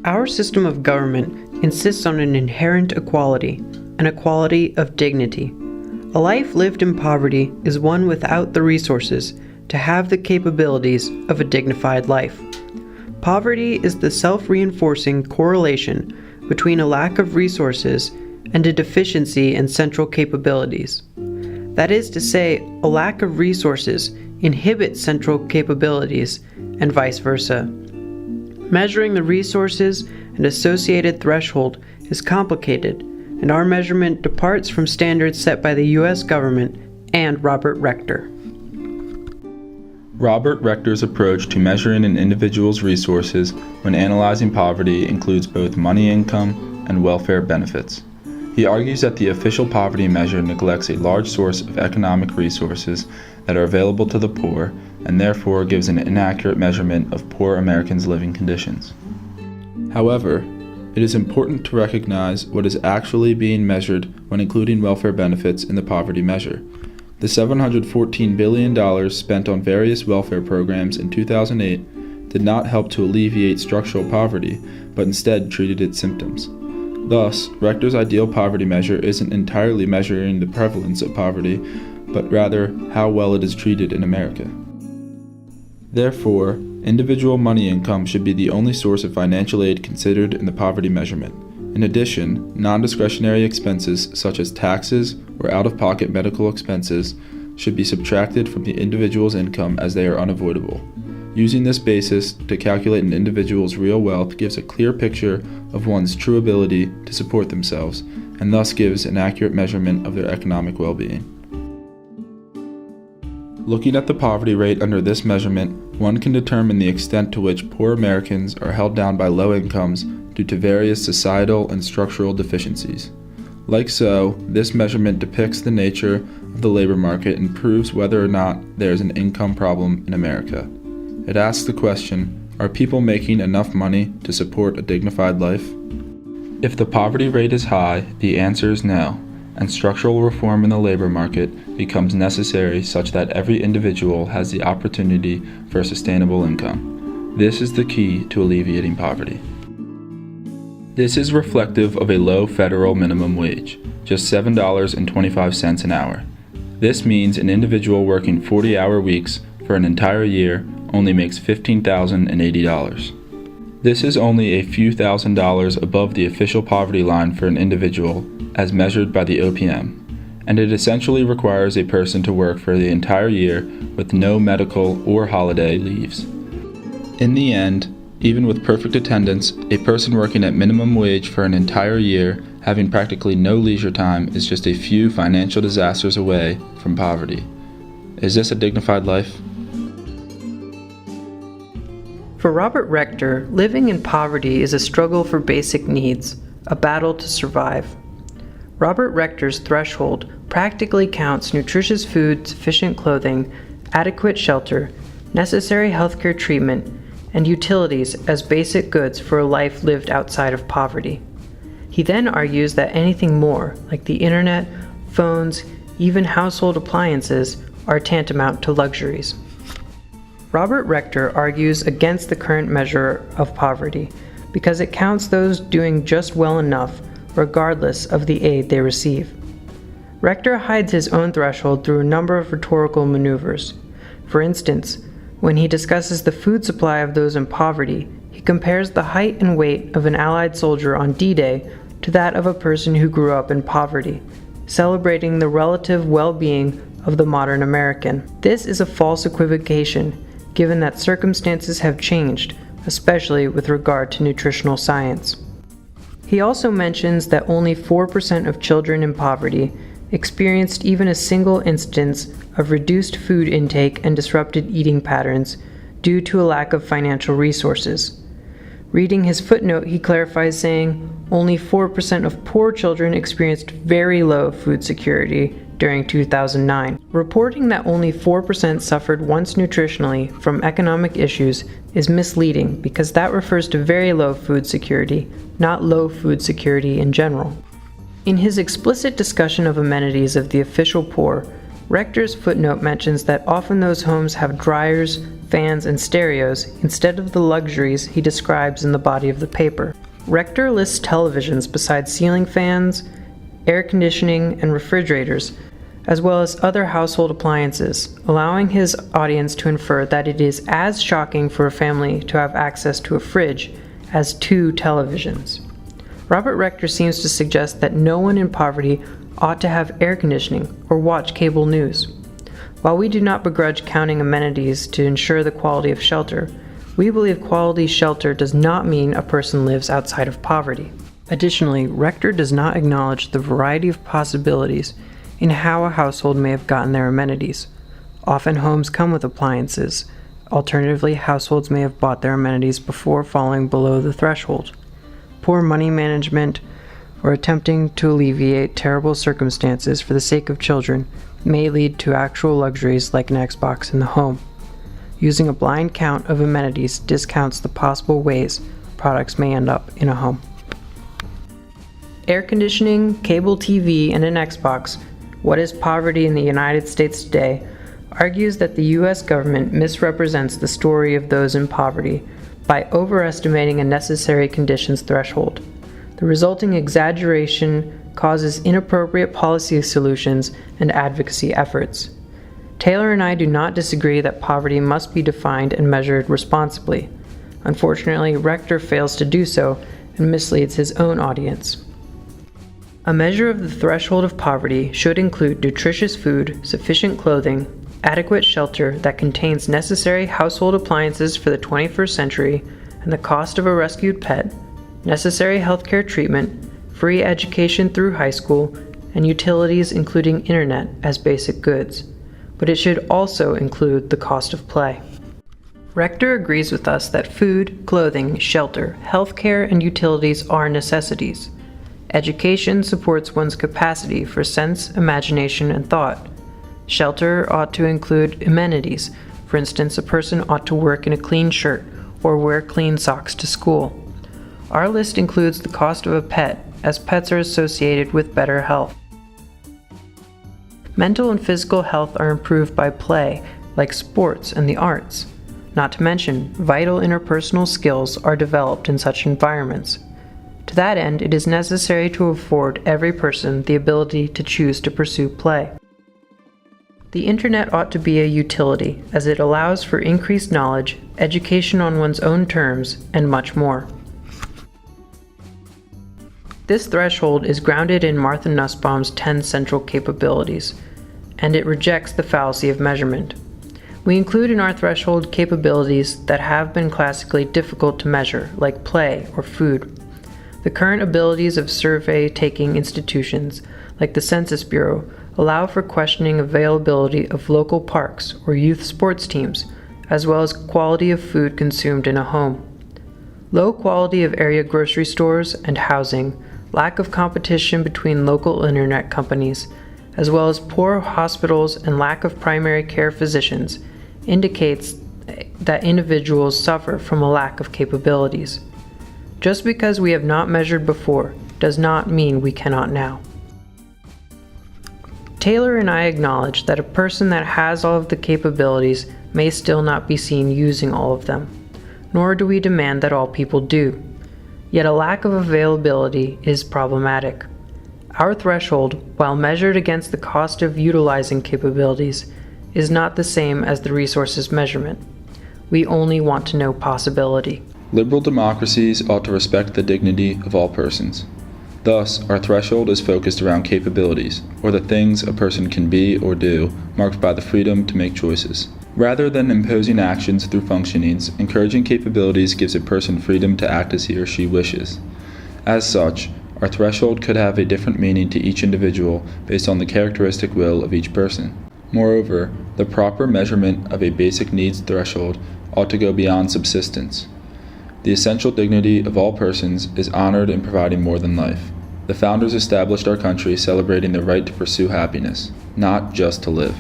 Our system of government insists on an inherent equality, an equality of dignity. A life lived in poverty is one without the resources to have the capabilities of a dignified life. Poverty is the self-reinforcing correlation between a lack of resources and a deficiency in central capabilities. That is to say, a lack of resources inhibits central capabilities and vice versa. Measuring the resources and associated threshold is complicated, and our measurement departs from standards set by the U.S. government and Robert Rector. Robert Rector's approach to measuring an individual's resources when analyzing poverty includes both money income and welfare benefits. He argues that the official poverty measure neglects a large source of economic resources that are available to the poor and therefore gives an inaccurate measurement of poor Americans' living conditions. However, it is important to recognize what is actually being measured when including welfare benefits in the poverty measure. The $714 billion spent on various welfare programs in 2008 did not help to alleviate structural poverty, but instead treated its symptoms. Thus, Rector's ideal poverty measure isn't entirely measuring the prevalence of poverty, but rather how well it is treated in America. Therefore, individual money income should be the only source of financial aid considered in the poverty measurement. In addition, non-discretionary expenses such as taxes or out-of-pocket medical expenses should be subtracted from the individual's income as they are unavoidable. Using this basis to calculate an individual's real wealth gives a clear picture of one's true ability to support themselves, and thus gives an accurate measurement of their economic well-being. Looking at the poverty rate under this measurement, one can determine the extent to which poor Americans are held down by low incomes due to various societal and structural deficiencies. Like so, this measurement depicts the nature of the labor market and proves whether or not there is an income problem in America. It asks the question, are people making enough money to support a dignified life? If the poverty rate is high, the answer is no, and structural reform in the labor market becomes necessary such that every individual has the opportunity for a sustainable income. This is the key to alleviating poverty. This is reflective of a low federal minimum wage, just $7.25 an hour. This means an individual working 40-hour weeks for an entire year only makes $15,080. This is only a few $1,000s above the official poverty line for an individual as measured by the OPM, and it essentially requires a person to work for the entire year with no medical or holiday leaves. In the end, even with perfect attendance, a person working at minimum wage for an entire year having practically no leisure time is just a few financial disasters away from poverty. Is this a dignified life? For Robert Rector, living in poverty is a struggle for basic needs, a battle to survive. Robert Rector's threshold practically counts nutritious food, sufficient clothing, adequate shelter, necessary healthcare treatment, and utilities as basic goods for a life lived outside of poverty. He then argues that anything more, like the internet, phones, even household appliances, are tantamount to luxuries. Robert Rector argues against the current measure of poverty because it counts those doing just well enough regardless of the aid they receive. Rector hides his own threshold through a number of rhetorical maneuvers. For instance, when he discusses the food supply of those in poverty, he compares the height and weight of an Allied soldier on D-Day to that of a person who grew up in poverty, celebrating the relative well-being of the modern American. This is a false equivocation, given that circumstances have changed, especially with regard to nutritional science. He also mentions that only 4% of children in poverty experienced even a single instance of reduced food intake and disrupted eating patterns due to a lack of financial resources. Reading his footnote, he clarifies saying, only 4% of poor children experienced very low food security during 2009. Reporting that only 4% suffered once nutritionally from economic issues is misleading because that refers to very low food security, not low food security in general. In his explicit discussion of amenities of the official poor, Rector's footnote mentions that often those homes have dryers, fans, and stereos instead of the luxuries he describes in the body of the paper. Rector lists televisions besides ceiling fans, air conditioning, and refrigerators, as well as other household appliances, allowing his audience to infer that it is as shocking for a family to have access to a fridge as 2 televisions. Robert Rector seems to suggest that no one in poverty ought to have air conditioning or watch cable news. While we do not begrudge counting amenities to ensure the quality of shelter, we believe quality shelter does not mean a person lives outside of poverty. Additionally, Rector does not acknowledge the variety of possibilities in how a household may have gotten their amenities. Often homes come with appliances. Alternatively, households may have bought their amenities before falling below the threshold. Poor money management or attempting to alleviate terrible circumstances for the sake of children may lead to actual luxuries like an Xbox in the home. Using a blind count of amenities discounts the possible ways products may end up in a home. Air conditioning, cable TV, and an Xbox, What is Poverty in the United States Today, argues that the U.S. government misrepresents the story of those in poverty by overestimating a necessary conditions threshold. The resulting exaggeration causes inappropriate policy solutions and advocacy efforts. Taylor and I do not disagree that poverty must be defined and measured responsibly. Unfortunately, Rector fails to do so and misleads his own audience. A measure of the threshold of poverty should include nutritious food, sufficient clothing, adequate shelter that contains necessary household appliances for the 21st century and the cost of a rescued pet, necessary healthcare treatment, free education through high school, and utilities including internet as basic goods. But it should also include the cost of play. Rector agrees with us that food, clothing, shelter, healthcare, and utilities are necessities. Education supports one's capacity for sense, imagination, and thought. Shelter ought to include amenities. For instance, a person ought to work in a clean shirt or wear clean socks to school. Our list includes the cost of a pet, as pets are associated with better health. Mental and physical health are improved by play, like sports and the arts. Not to mention, vital interpersonal skills are developed in such environments. To that end, it is necessary to afford every person the ability to choose to pursue play. The internet ought to be a utility, as it allows for increased knowledge, education on one's own terms, and much more. This threshold is grounded in Martha Nussbaum's 10 central capabilities, and it rejects the fallacy of measurement. We include in our threshold capabilities that have been classically difficult to measure, like play or food. The current abilities of survey-taking institutions, like the Census Bureau, allow for questioning availability of local parks or youth sports teams, as well as quality of food consumed in a home. Low quality of area grocery stores and housing, lack of competition between local internet companies, as well as poor hospitals and lack of primary care physicians, indicates that individuals suffer from a lack of capabilities. Just because we have not measured before does not mean we cannot now. Taylor and I acknowledge that a person that has all of the capabilities may still not be seen using all of them, nor do we demand that all people do. Yet a lack of availability is problematic. Our threshold, while measured against the cost of utilizing capabilities, is not the same as the resources measurement. We only want to know possibility. Liberal democracies ought to respect the dignity of all persons. Thus, our threshold is focused around capabilities, or the things a person can be or do, marked by the freedom to make choices. Rather than imposing actions through functionings, encouraging capabilities gives a person freedom to act as he or she wishes. As such, our threshold could have a different meaning to each individual based on the characteristic will of each person. Moreover, the proper measurement of a basic needs threshold ought to go beyond subsistence. The essential dignity of all persons is honored in providing more than life. The founders established our country celebrating the right to pursue happiness, not just to live.